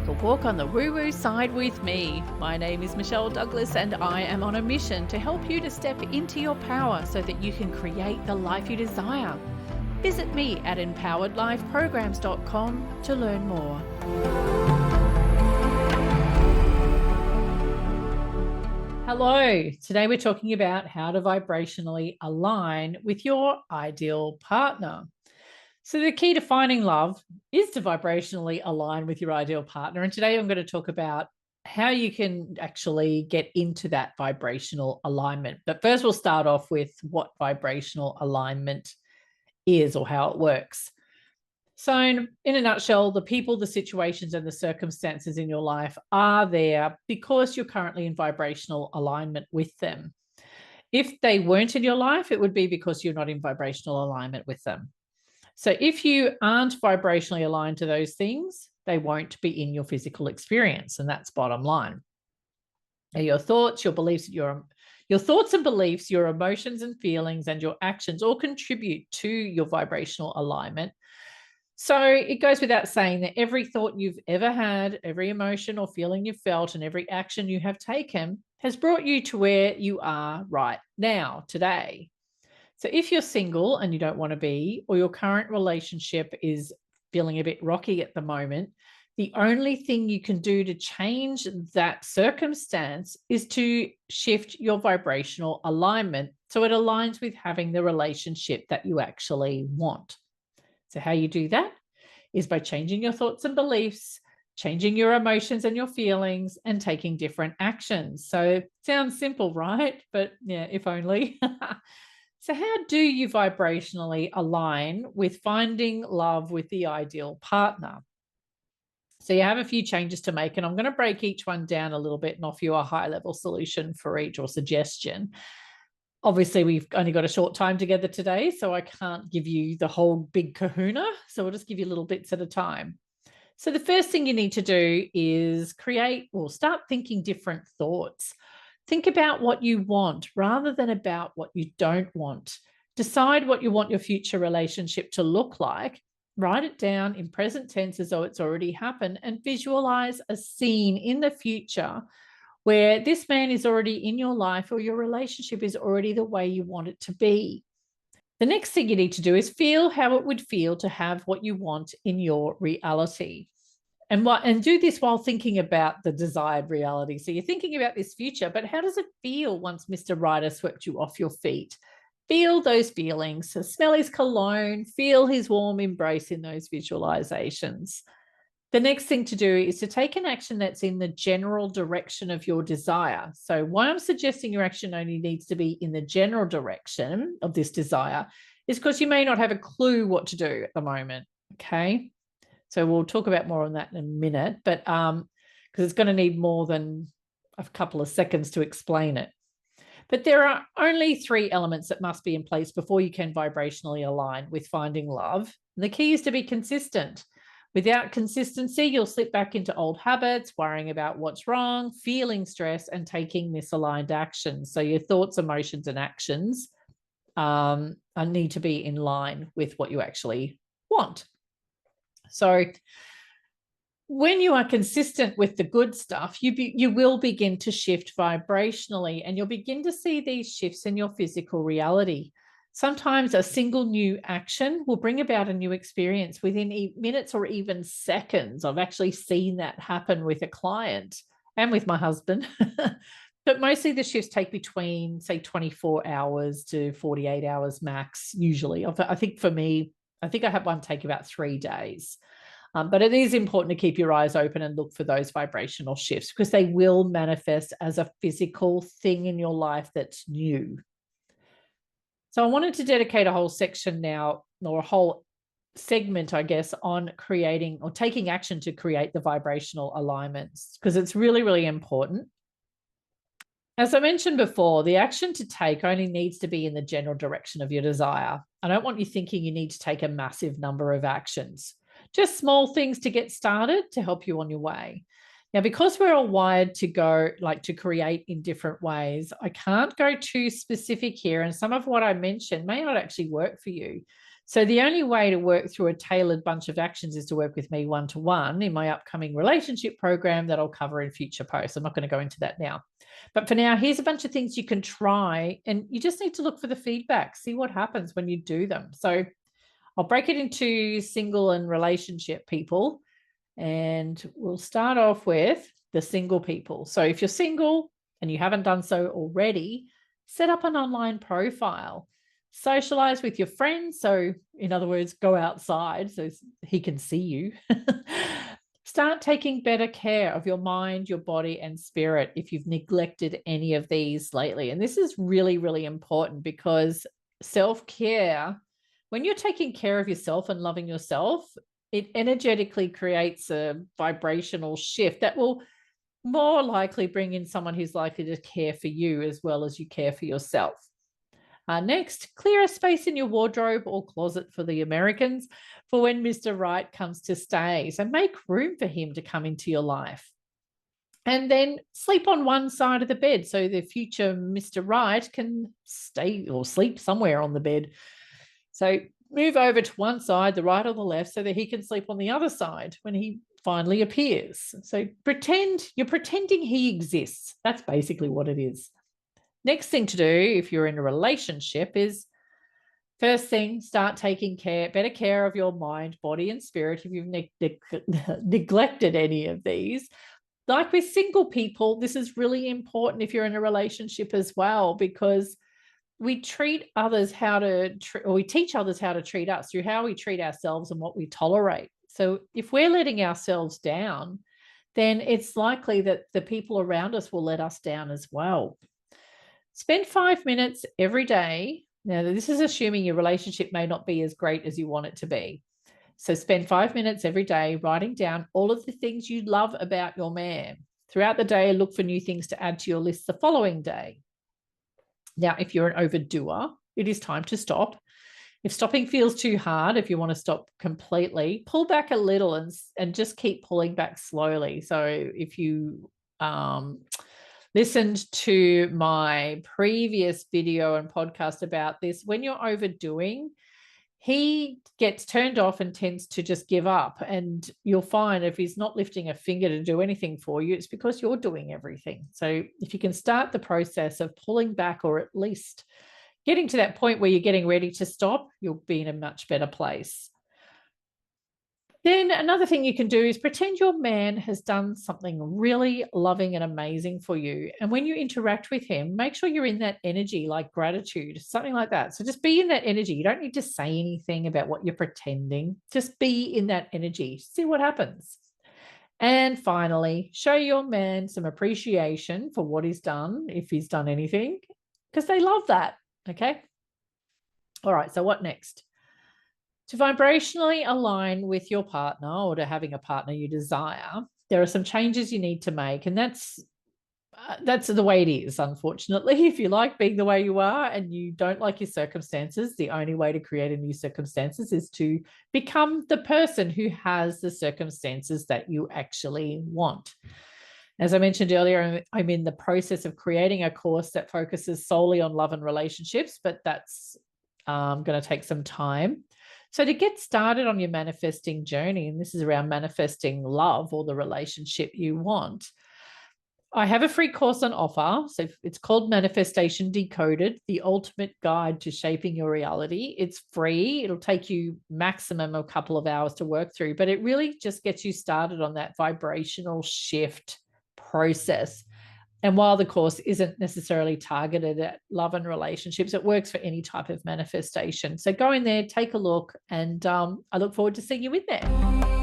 a walk on the woo-woo side with me. My name is Michelle Douglas and I am on a mission to help you to step into your power so that you can create the life you desire. Visit me at empoweredlifeprograms.com to learn more. Hello, today we're talking about how to vibrationally align with your ideal partner. So the key to finding love is to vibrationally align with your ideal partner. And today I'm going to talk about how you can actually get into that vibrational alignment. But first we'll start off with what vibrational alignment is or how it works. So in a nutshell, the people, the situations, and the circumstances in your life are there because you're currently in vibrational alignment with them. If they weren't in your life, it would be because you're not in vibrational alignment with them. So if you aren't vibrationally aligned to those things, they won't be in your physical experience, and that's bottom line. Now, your thoughts, your beliefs, your thoughts and beliefs, your emotions and feelings, and your actions all contribute to your vibrational alignment. So it goes without saying that every thought you've ever had, every emotion or feeling you've felt, and every action you have taken has brought you to where you are right now, today. So if you're single and you don't want to be, or your current relationship is feeling a bit rocky at the moment, the only thing you can do to change that circumstance is to shift your vibrational alignment so it aligns with having the relationship that you actually want. So how you do that is by changing your thoughts and beliefs, changing your emotions and your feelings, and taking different actions. So it sounds simple, right? But yeah, if only. So how do you vibrationally align with finding love with the ideal partner? So you have a few changes to make, and I'm going to break each one down a little bit and offer you a high-level solution for each or suggestion. Obviously, we've only got a short time together today, so I can't give you the whole big kahuna. So we'll just give you little bits at a time. So the first thing you need to do is start thinking different thoughts. Think about what you want rather than about what you don't want. Decide what you want your future relationship to look like. Write it down in present tense as though it's already happened, and visualize a scene in the future where this man is already in your life or your relationship is already the way you want it to be. The next thing you need to do is feel how it would feel to have what you want in your reality. And do this while thinking about the desired reality. So you're thinking about this future, but how does it feel once Mr. Right has swept you off your feet? Feel those feelings. So smell his cologne, feel his warm embrace in those visualizations. The next thing to do is to take an action that's in the general direction of your desire. So why I'm suggesting your action only needs to be in the general direction of this desire is because you may not have a clue what to do at the moment, okay? So we'll talk about more on that in a minute, but because it's going to need more than a couple of seconds to explain it. But there are only 3 elements that must be in place before you can vibrationally align with finding love. And the key is to be consistent. Without consistency, you'll slip back into old habits, worrying about what's wrong, feeling stress, and taking misaligned actions. So your thoughts, emotions, and actions need to be in line with what you actually want. So when you are consistent with the good stuff, you will begin to shift vibrationally, and you'll begin to see these shifts in your physical reality. Sometimes a single new action will bring about a new experience within minutes or even seconds. I've actually seen that happen with a client and with my husband. But mostly the shifts take between, say, 24 hours to 48 hours max, usually. I think for me, I had one take about 3 days. But it is important to keep your eyes open and look for those vibrational shifts because they will manifest as a physical thing in your life that's new. So I wanted to dedicate a whole section now, or a whole segment, I guess, on creating or taking action to create the vibrational alignments because it's really, really important. As I mentioned before, the action to take only needs to be in the general direction of your desire. I don't want you thinking you need to take a massive number of actions, just small things to get started to help you on your way. Now, because we're all wired to create in different ways, I can't go too specific here. And some of what I mentioned may not actually work for you. So the only way to work through a tailored bunch of actions is to work with me one-to-one in my upcoming relationship program that I'll cover in future posts. I'm not going to go into that now. But for now, here's a bunch of things you can try, and you just need to look for the feedback, see what happens when you do them. So I'll break it into single and relationship people, and we'll start off with the single people. So if you're single and you haven't done so already, set up an online profile. Socialize with your friends. So, in other words, go outside so he can see you. Start taking better care of your mind, your body, and spirit if you've neglected any of these lately. And this is really, really important because self-care, when you're taking care of yourself and loving yourself, it energetically creates a vibrational shift that will more likely bring in someone who's likely to care for you as well as you care for yourself. Next, clear a space in your wardrobe or closet for the Americans for when Mr. Right comes to stay. So make room for him to come into your life. And then sleep on one side of the bed so the future Mr. Right can stay or sleep somewhere on the bed. So move over to one side, the right or the left, so that he can sleep on the other side when he finally appears. So you're pretending he exists. That's basically what it is. Next thing to do if you're in a relationship is, first thing, start taking better care of your mind, body, and spirit if you've neglected any of these. Like with single people, this is really important if you're in a relationship as well, because we treat others or we teach others how to treat us through how we treat ourselves and what we tolerate. So if we're letting ourselves down, then it's likely that the people around us will let us down as well. Spend 5 minutes every day. Now, this is assuming your relationship may not be as great as you want it to be. So spend 5 minutes every day writing down all of the things you love about your man. Throughout the day, look for new things to add to your list the following day. Now, if you're an overdoer, it is time to stop. If stopping feels too hard, if you want to stop completely, pull back a little and just keep pulling back slowly. So if you listened to my previous video and podcast about this, when you're overdoing, he gets turned off and tends to just give up. And you'll find if he's not lifting a finger to do anything for you, it's because you're doing everything. So if you can start the process of pulling back, or at least getting to that point where you're getting ready to stop, you'll be in a much better place. Then another thing you can do is pretend your man has done something really loving and amazing for you. And when you interact with him, make sure you're in that energy, like gratitude, something like that. So just be in that energy. You don't need to say anything about what you're pretending. Just be in that energy. See what happens. And finally, show your man some appreciation for what he's done, if he's done anything, because they love that. Okay. All right. So what next? To vibrationally align with your partner, or to having a partner you desire, there are some changes you need to make. And that's the way it is, unfortunately. If you like being the way you are and you don't like your circumstances, the only way to create a new circumstances is to become the person who has the circumstances that you actually want. As I mentioned earlier, I'm in the process of creating a course that focuses solely on love and relationships, but that's going to take some time. So to get started on your manifesting journey, and this is around manifesting love or the relationship you want, I have a free course on offer. So it's called Manifestation Decoded, the ultimate guide to shaping your reality. It's free. It'll take you maximum a couple of hours to work through, but it really just gets you started on that vibrational shift process. And while the course isn't necessarily targeted at love and relationships, it works for any type of manifestation. So go in there, take a look, and I look forward to seeing you in there.